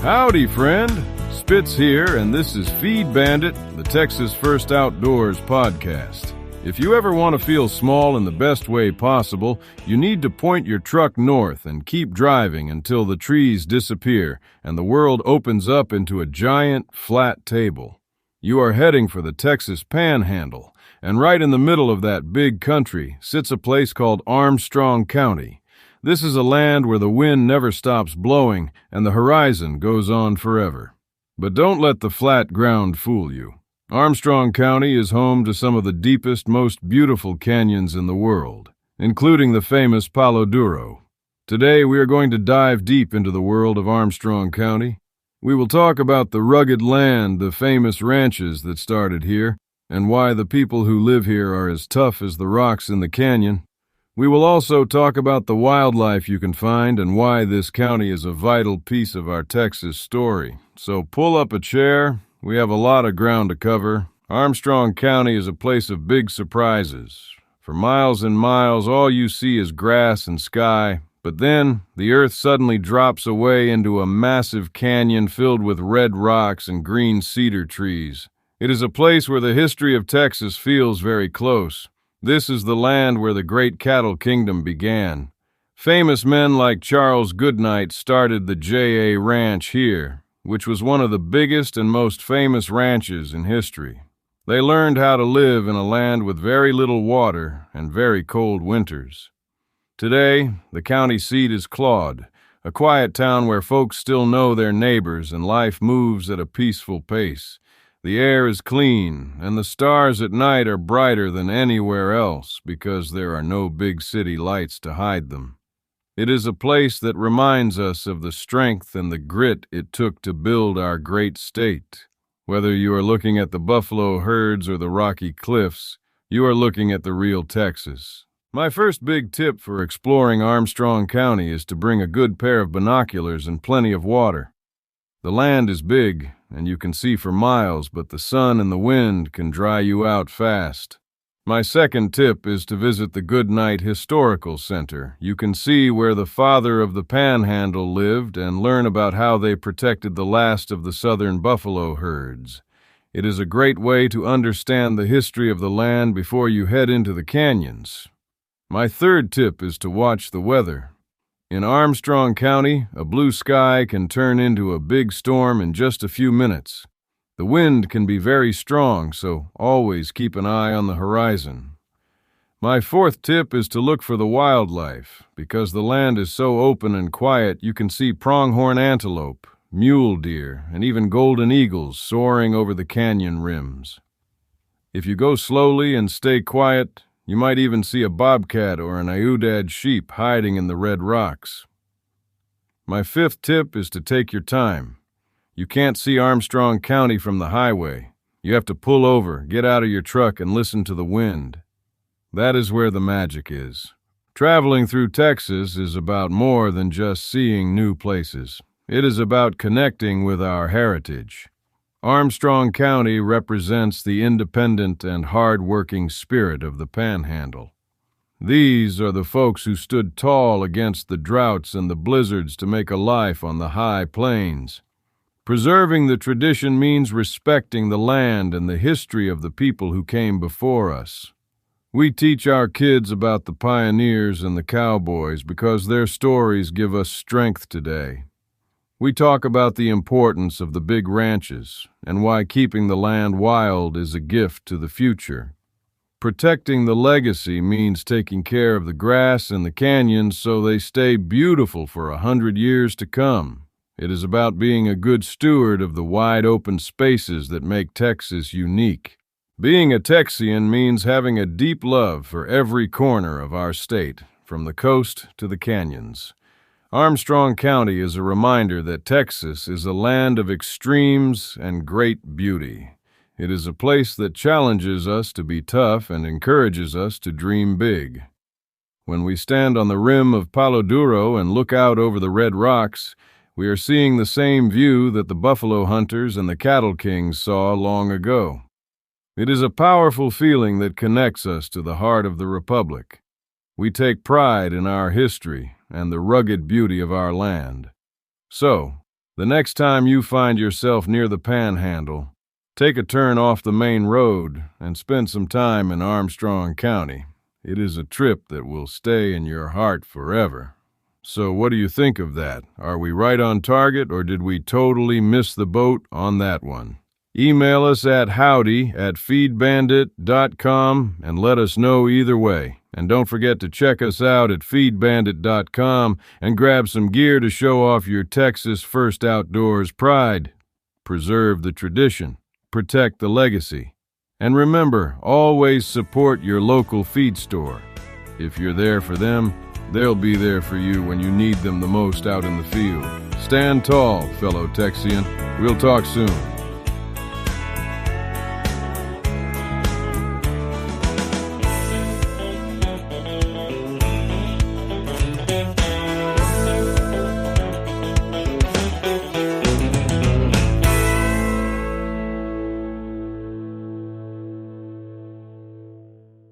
Howdy, friend. Spitz here, and this is Feed Bandit, the Texas First Outdoors podcast. If you ever want to feel small in the best way possible, you need to point your truck north and keep driving until the trees disappear and the world opens up into a giant, flat table. You are heading for the Texas Panhandle, and right in the middle of that big country sits a place called Armstrong County. This is a land where the wind never stops blowing and the horizon goes on forever. But don't let the flat ground fool you. Armstrong County is home to some of the deepest, most beautiful canyons in the world, including the famous Palo Duro. Today we are going to dive deep into the world of Armstrong County. We will talk about the rugged land, the famous ranches that started here, and why the people who live here are as tough as the rocks in the canyon. We will also talk about the wildlife you can find and why this county is a vital piece of our Texas story. So pull up a chair. We have a lot of ground to cover. Armstrong County is a place of big surprises. For miles and miles, all you see is grass and sky, but then the earth suddenly drops away into a massive canyon filled with red rocks and green cedar trees. It is a place where the history of Texas feels very close. This is the land where the great cattle kingdom began. Famous men like Charles Goodnight started the J.A. Ranch here, which was one of the biggest and most famous ranches in history. They learned how to live in a land with very little water and very cold winters. Today, the county seat is Claude, a quiet town where folks still know their neighbors and life moves at a peaceful pace. The air is clean, and the stars at night are brighter than anywhere else because there are no big city lights to hide them. It is a place that reminds us of the strength and the grit it took to build our great state. Whether you are looking at the buffalo herds or the rocky cliffs, you are looking at the real Texas. My first big tip for exploring Armstrong County is to bring a good pair of binoculars and plenty of water. The land is big, and you can see for miles, but the sun and the wind can dry you out fast. My second tip is to visit the Goodnight Historical Center. You can see where the father of the Panhandle lived and learn about how they protected the last of the southern buffalo herds. It is a great way to understand the history of the land before you head into the canyons. My third tip is to watch the weather. In Armstrong County, a blue sky can turn into a big storm in just a few minutes. The wind can be very strong, so always keep an eye on the horizon. My fourth tip is to look for the wildlife. Because the land is so open and quiet, you can see pronghorn antelope, mule deer, and even golden eagles soaring over the canyon rims. If you go slowly and stay quiet, you might even see a bobcat or an Iudad sheep hiding in the red rocks. My fifth tip is to take your time. You can't see Armstrong County from the highway. You have to pull over, get out of your truck, and listen to the wind. That is where the magic is. Traveling through Texas is about more than just seeing new places. It is about connecting with our heritage. Armstrong County represents the independent and hard-working spirit of the Panhandle. These are the folks who stood tall against the droughts and the blizzards to make a life on the high plains. Preserving the tradition means respecting the land and the history of the people who came before us. We teach our kids about the pioneers and the cowboys because their stories give us strength today. We talk about the importance of the big ranches and why keeping the land wild is a gift to the future. Protecting the legacy means taking care of the grass and the canyons so they stay beautiful for 100 years to come. It is about being a good steward of the wide open spaces that make Texas unique. Being a Texian means having a deep love for every corner of our state, from the coast to the canyons. Armstrong County is a reminder that Texas is a land of extremes and great beauty. It is a place that challenges us to be tough and encourages us to dream big. When we stand on the rim of Palo Duro and look out over the red rocks, we are seeing the same view that the buffalo hunters and the cattle kings saw long ago. It is a powerful feeling that connects us to the heart of the Republic. We take pride in our history and the rugged beauty of our land. So, The next time you find yourself near the Panhandle, take a turn off the main road and spend some time in Armstrong County. It is a trip that will stay in your heart forever. So what do you think of that? Are we right on target, or did we totally miss the boat on that one? Email us at howdy@feedbandit.com and let us know either way. And don't forget to check us out at feedbandit.com and grab some gear to show off your Texas First Outdoors pride. Preserve the tradition. Protect the legacy. And remember, always support your local feed store. If you're there for them, they'll be there for you when you need them the most out in the field. Stand tall, fellow Texian. We'll talk soon.